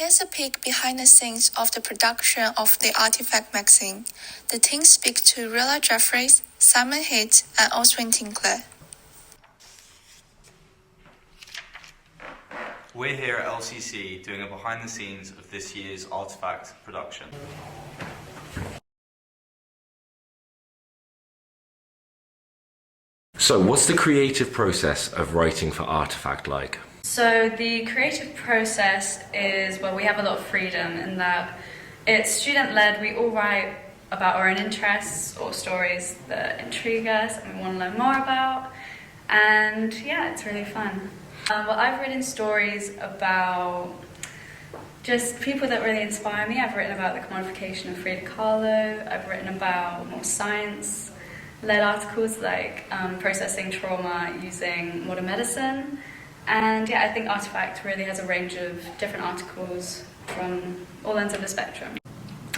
Here's a peek behind the scenes of the production of the Artefact magazine. The team speak to Rilla Jeffries, Simon Heath, and Oswin Tinkler. We're here at LCC doing a behind the scenes of this year's Artefact production. So what's the creative process of writing for Artefact like? So the creative process is, well, we have a lot of freedom in that it's student-led. We all write about our own interests or stories that intrigue us and we want to learn more about. And yeah, it's really fun. Well, I've written stories about just people that really inspire me. I've written about the commodification of Frida Kahlo. I've written about more science-led articles like processing trauma using modern medicine. And yeah, I think Artefact really has a range of different articles from all ends of the spectrum.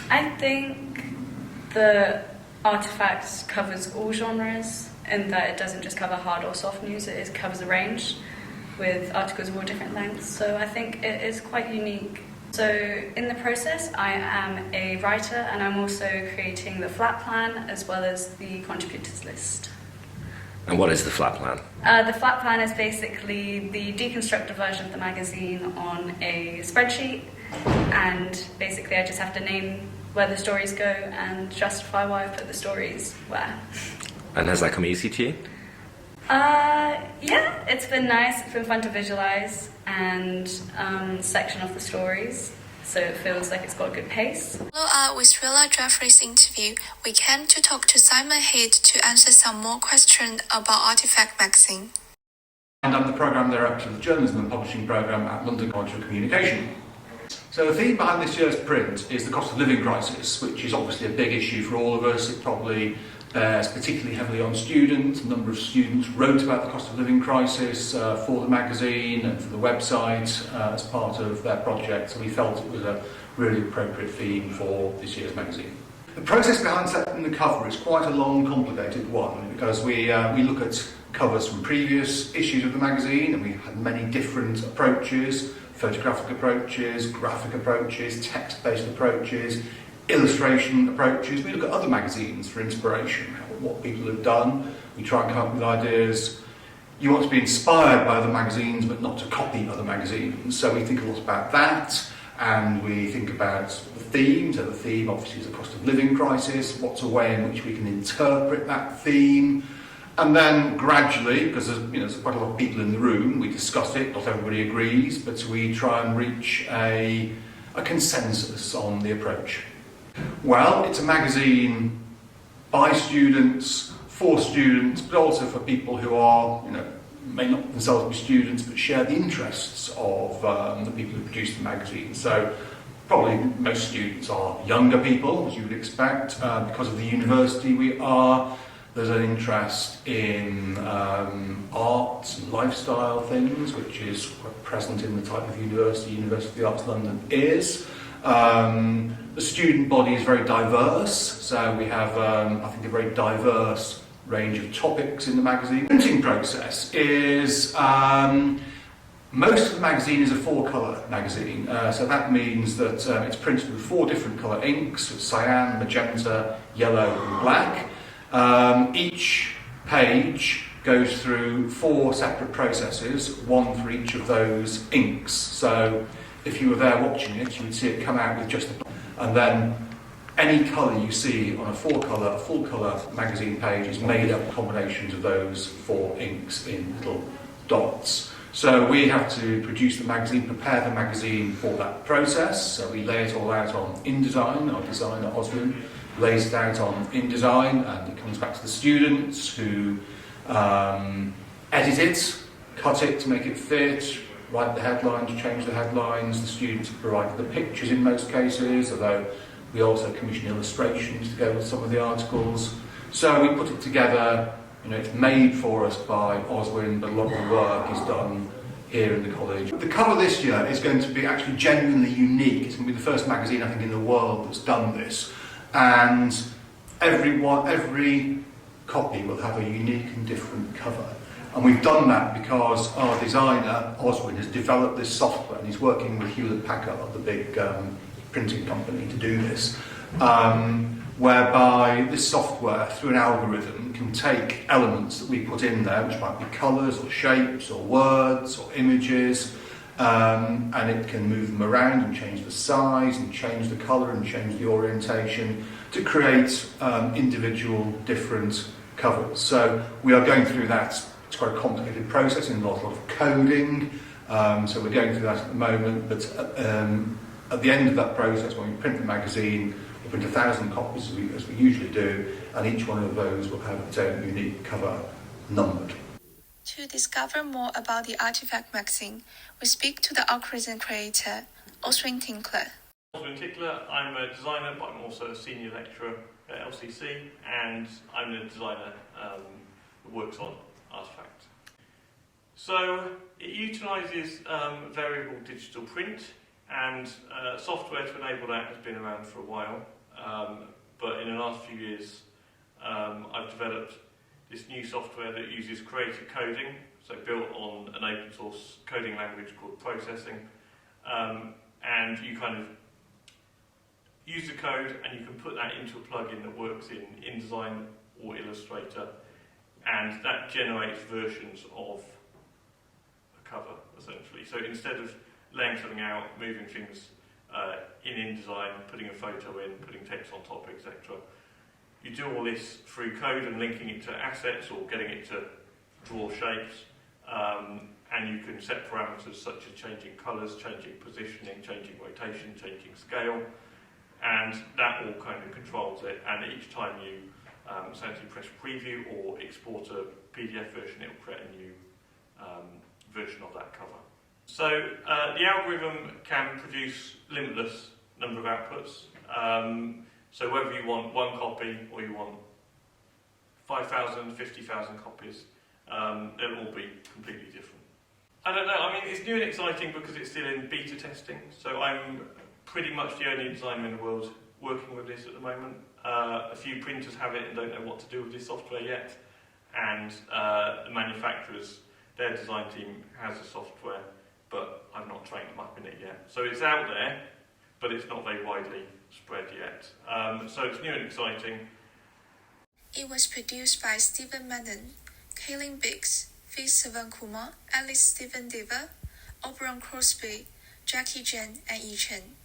I think the Artefact covers all genres in that it doesn't just cover hard or soft news, it covers a range with articles of all different lengths. So I think it is quite unique. So in the process, I am a writer and I'm also creating the flat plan as well as the contributors list. And what is the flat plan? The flat plan is basically the deconstructed version of the magazine on a spreadsheet, and basically I just have to name where the stories go and justify why I put the stories where. And has that come easy to you? Yeah, it's been nice, it's been fun to visualise and section off the stories, so it feels like it's got a good pace. Follow up with Rilla Jeffries' interview, we came to talk to Simon Heath to answer some more questions about Artefact magazine. And I'm the Programme Director of the Journalism and Publishing Programme at London College of Communication. So the theme behind this year's print is the cost of living crisis, which is obviously a big issue for all of us. It probably bears particularly heavily on students. A number of students wrote about the cost of living crisis for the magazine and for the website as part of their project, so we felt it was a really appropriate theme for this year's magazine. The process behind selecting the cover is quite a long, complicated one, because we look at covers from previous issues of the magazine, and we had many different approaches: photographic approaches, graphic approaches, text-based approaches, illustration approaches. We look at other magazines for inspiration, what people have done. We try and come up with ideas. You want to be inspired by other magazines, but not to copy other magazines. So we think a lot about that, and we think about the theme. So the theme obviously is the cost of living crisis. What's a way in which we can interpret that theme? And then gradually, because there's quite a lot of people in the room, we discuss it, not everybody agrees, but we try and reach a consensus on the approach. Well, it's a magazine by students, for students, but also for people who are, may not themselves be students, but share the interests of the people who produce the magazine. So probably most students are younger people, as you would expect, because of the university we are. There's an interest in arts and lifestyle things, which is quite present in the type of University of the Arts London is. The student body is very diverse, so we have, I think, a very diverse range of topics in the magazine. The printing process is, most of the magazine is a 4-colour magazine, so that means that it's printed with 4 different colour inks: cyan, magenta, yellow and black. Each page goes through 4 separate processes, one for each of those inks. So if you were there watching it, you would see it come out with just a... And then any colour you see on a full colour magazine page is made up of combinations of those 4 inks in little dots. So we have to produce the magazine, prepare the magazine for that process. So we lay it all out on InDesign. Our designer Oswin lays it out on InDesign, and it comes back to the students who edit it, cut it to make it fit, write the headlines, change the headlines. The students have provided the pictures in most cases, although we also commission illustrations to go with some of the articles. So we put it together. It's made for us by Oswin, but a lot of the work is done here in the college. The cover this year is going to be actually genuinely unique. It's going to be the first magazine, I think, in the world that's done this. And every copy will have a unique and different cover. And we've done that because our designer, Oswin, has developed this software, and he's working with Hewlett-Packard, the big printing company, to do this, whereby this software, through an algorithm, can take elements that we put in there, which might be colours or shapes or words or images, and it can move them around and change the size and change the colour and change the orientation to create individual different covers. So we are going through that. It's quite a complicated process, involves a lot of coding, so we're going through that at the moment, but at the end of that process, when we print the magazine, we print 1,000 copies as we usually do, and each one of those will have its own unique cover numbered. To discover more about the Artefact magazine, we speak to the algorithm creator, Oswin Tinkler. Oswin Tinkler, I'm a designer, but I'm also a senior lecturer at LCC, and I'm the designer that works on Artefact. So it utilises variable digital print, and software to enable that has been around for a while, but in the last few years I've developed this new software that uses creative coding, so built on an open source coding language called Processing, and you kind of use the code and you can put that into a plugin that works in InDesign or Illustrator, and that generates versions of a cover, essentially. So instead of laying something out, moving things in InDesign, putting a photo in, putting text on top, etc., you do all this through code and linking it to assets or getting it to draw shapes, and you can set parameters such as changing colours, changing positioning, changing rotation, changing scale, and that all kind of controls it, and each time you essentially press preview or export a PDF version, it will create a new version of that cover. So the algorithm can produce limitless number of outputs. So whether you want one copy or you want 5,000, 50,000 copies, they'll all be completely different. I don't know, I mean, it's new and exciting because it's still in beta testing, so I'm pretty much the only designer in the world working with this at the moment. A few printers have it and don't know what to do with this software yet, and the manufacturers, their design team has the software, but I've not trained them up in it yet. So it's out there, but it's not very widely spread yet. So it's new and exciting. It was produced by Stephen Madden, Kaylin Biggs, V. Sivan Kumar, Alice Stephen Dever, Oberon Crosby, Jackie Jen, and Yi Chen.